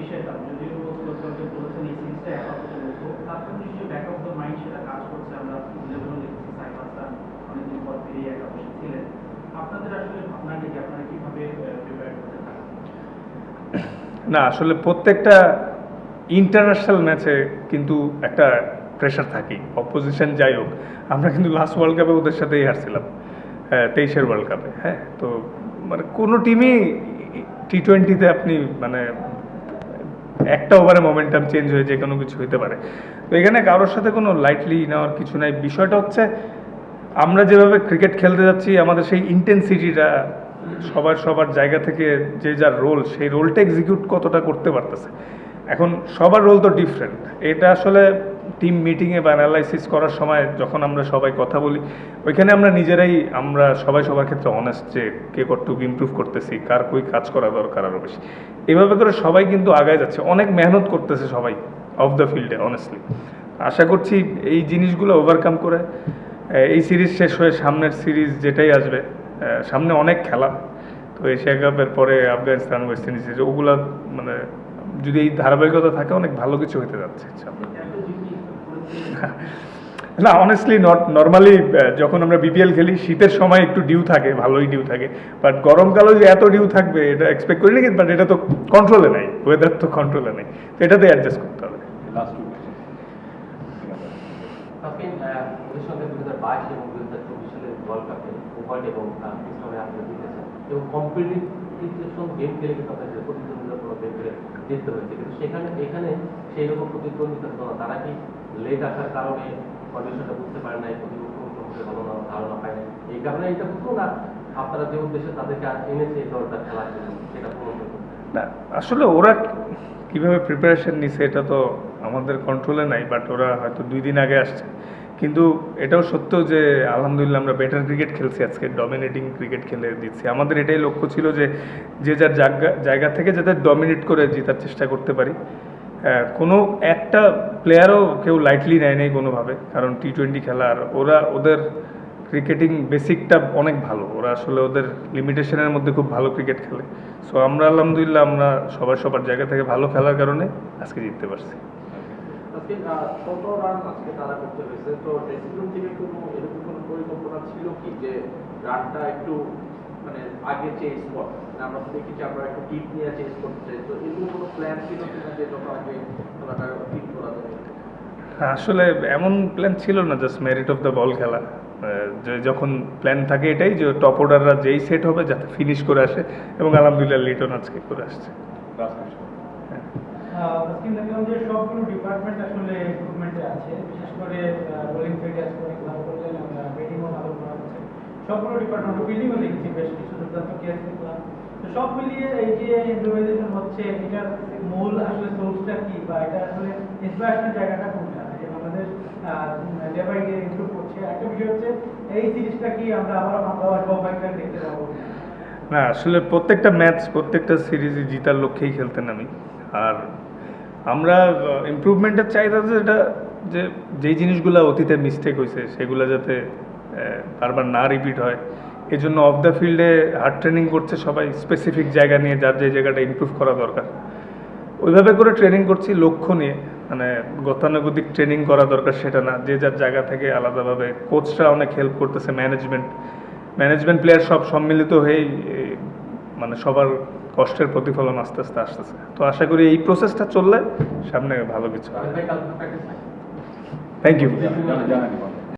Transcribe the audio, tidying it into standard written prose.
সেটা যদিও বলেছেন এই সিরিজটা আপাতত বলবো তারপর নিশ্চয়ই ব্যাক অফ দ্য মাইন্ড সেটা কাজ করছে। আমরা 11 দেখেছি সাইফ হাসান অনেকদিন পর ফিরে একাদশে ছিলেন। আপনাদের আসলে ভাবনাটা কি, আপনারা কিভাবে প্রিপেয়ার করতে থাকেন? না আসলে প্রত্যেকটা ইন্টারন্যাশনাল ম্যাচে কিন্তু একটা প্রেশার থাকেই, অপোজিশন যাই হোক। আমরা কিন্তু লাস্ট ওয়ার্ল্ড কাপে ওদের সাথেই হারছিলাম, 23-এর ওয়ার্ল্ড কাপে। হ্যাঁ, তো মানে কোনো টিমই টি-20-তে আপনি মানে একটা ওভারে মোমেন্টাম চেঞ্জ হয়ে যে কোনো কিছু হতে পারে। তো এখানে কারোর সাথে কোনো লাইটলি নেওয়ার কিছু নাই। বিষয়টা হচ্ছে আমরা যেভাবে ক্রিকেট খেলতে যাচ্ছি, আমাদের সেই ইন্টেন্সিটিটা সবার জায়গা থেকে যে যার রোল, সেই রোলটা এক্সিকিউট কতটা করতে পারতেছে। এখন সবার রোল তো ডিফারেন্ট। এটা আসলে টিম মিটিংয়ে বা অ্যানালাইসিস করার সময় যখন আমরা সবাই কথা বলি, ওইখানে আমরা সবাই সবার ক্ষেত্রে অনেস্ট যে কে কতটুকু ইমপ্রুভ করতেছি, কার কই কাজ করা দরকার আরও বেশি। এভাবে করে সবাই কিন্তু আগায় যাচ্ছে, অনেক মেহনত করতেছে সবাই অফ দ্য ফিল্ডে। অনেস্টলি আশা করছি এই জিনিসগুলো ওভারকাম করে এই সিরিজ শেষ হয়ে সামনের সিরিজ যেটাই আসবে, সামনে অনেক খেলা। তো এশিয়া কাপের পরে আফগানিস্তান, ওয়েস্ট ইন্ডিজ, ওগুলা মানে যদি এই ধারাবাহিকতা থাকে অনেক ভালো কিছু হতে যাচ্ছে। না অনেস্টলি নর্মালি যখন আমরা বিপিএল খেলি শীতের সময় একটু ডিউ থাকে, ভালোই ডিউ থাকে, বাট গরমকালেও যে এত ডিউ থাকবে এটা এক্সপেক্ট করিনি। কিন্তু বাট এটা তো কন্ট্রোলে নাই, ওয়েদার তো কন্ট্রোলে নেই, তো এটাতে অ্যাডজাস্ট করতে হবে। ওদের সঙ্গে 2022 এবং 2024 সালের ওয়ার্ল্ড কাপে উভয় এবং আপনারা জিতেছেন এবং কম্পিটিশন গেম খেলে কিন্তু আপনাদের প্রতিদ্বন্দ্বিতাপূর্ণ গেম খেলে জিততে হয়েছে। কিন্তু এখানে সেই রকম প্রতিদ্বন্দ্বিতা ছিল না। তারা কি লেট আসার কারণে কন্ডিশনটা বুঝতে পারে নাই, প্রতিপক্ষ সম্পর্কে ভালো ধারণা পায় না, এই কারণে এটা বুঝতো না আপনারা যে উদ্দেশ্যে তাদেরকে এনেছে এই দলটা খেলার জন্য সেটা পূরণ করতে? না আসলে ওরা কীভাবে প্রিপারেশন নিছে এটা তো আমাদের কন্ট্রোলে নাই, বাট ওরা হয়তো 2 দিন আগে আসছে। কিন্তু এটাও সত্য যে আলহামদুলিল্লাহ আমরা বেটার ক্রিকেট খেলছি আজকে, ডমিনেটিং ক্রিকেট খেলে দিচ্ছি। আমাদের এটাই লক্ষ্য ছিল যে যে যার জায়গা থেকে যাতে ডমিনেট করে জেতার চেষ্টা করতে পারি। কোনো একটা প্লেয়ারও কেউ লাইটলি নেয় নেই কোনোভাবে, কারণ টি-20 খেলার ওদের ক্রিকেটিং বেসিকটা অনেক ভালো। ওরা আসলে ওদের লিমিটেশনের মধ্যে খুব ভালো ক্রিকেট খেলে। সো আমরা আলহামদুলিল্লাহ আমরা সবার জায়গা থেকে ভালো খেলার কারণে আজকে জিততে পারছি। আজকে কত রান আজকে তারা করতে হয়েছে, তো ড্রেসিং রুম থেকে এরকম কোনো পরিকল্পনা ছিল কি যে রানটা একটু মানে আগে চেঞ্জ কর? আমরা তো দেখি যে আমরা একটু টিপ নিয়ে চেঞ্জ করতে চাই, তো এরকম কোনো প্ল্যান ছিল কিনা যে যত আগে খেলাটা টিপ করা যাবে? আসলে এমন প্ল্যান ছিল না, just merit of the ball খেলা। যে যখন প্ল্যান থাকে এটাই যে টপ অর্ডাররা যেই সেট হবে যাতে ফিনিশ করে আসে, এবং আলহামদুলিল্লাহ লিটন আজকে করে আসছে। দেখলাম যে সবগুলো ডিপার্টমেন্ট আসলে ইমপ্রুভমেন্টে আছে, বিশেষ করে বোলিং ফিটনেস ভালো করলেন, ব্যাটিংও ভালো করা হচ্ছে। সবগুলো ডিপার্টমেন্ট ফিল্ডিংও দেখছি বেশ কিছু দুর্দান্ত কেয়ার দেখলাম। তো সব মিলিয়ে এই যে ইমপ্রুভাইজেশন হচ্ছে, এটার মূল আসলে সোর্সটা কি, বা এটা আসলে ইন্সপিরেশনের জায়গাটা কোনটা যে আমাদের ডে বাই ডে ইমপ্রুভ করছে? একটা বিষয় হচ্ছে এই সিরিজটা কি আমরা আবার সবাইকে দেখতে পাবো? না আসলে প্রত্যেকটা ম্যাচ প্রত্যেকটা সিরিজে জিতার লক্ষ্যেই খেলতেন আমি। আর আমরা ইমপ্রুভমেন্টের চাহিদা যেটা যে যেই জিনিসগুলো অতীতে মিস্টেক হয়েছে সেগুলো যাতে বারবার না রিপিট হয়, এই জন্য অফ দ্য ফিল্ডে হার্ড ট্রেনিং করছে সবাই, স্পেসিফিক জায়গা নিয়ে যার যে জায়গাটা ইমপ্রুভ করা দরকার ওইভাবে করে ট্রেনিং করছি লক্ষ্য নিয়ে। মানে গতানুগতিক ট্রেনিং করা দরকার সেটা না, যে যার জায়গা থেকে আলাদাভাবে কোচরা অনেক হেল্প করতেছে, ম্যানেজমেন্ট প্লেয়ার সব সম্মিলিত হয়েই মানে সবার কষ্টের প্রতিফলন আস্তে আস্তে আসতেছে। তো আশা করি এই প্রসেসটা চললে সামনে ভালো কিছু। Thank you.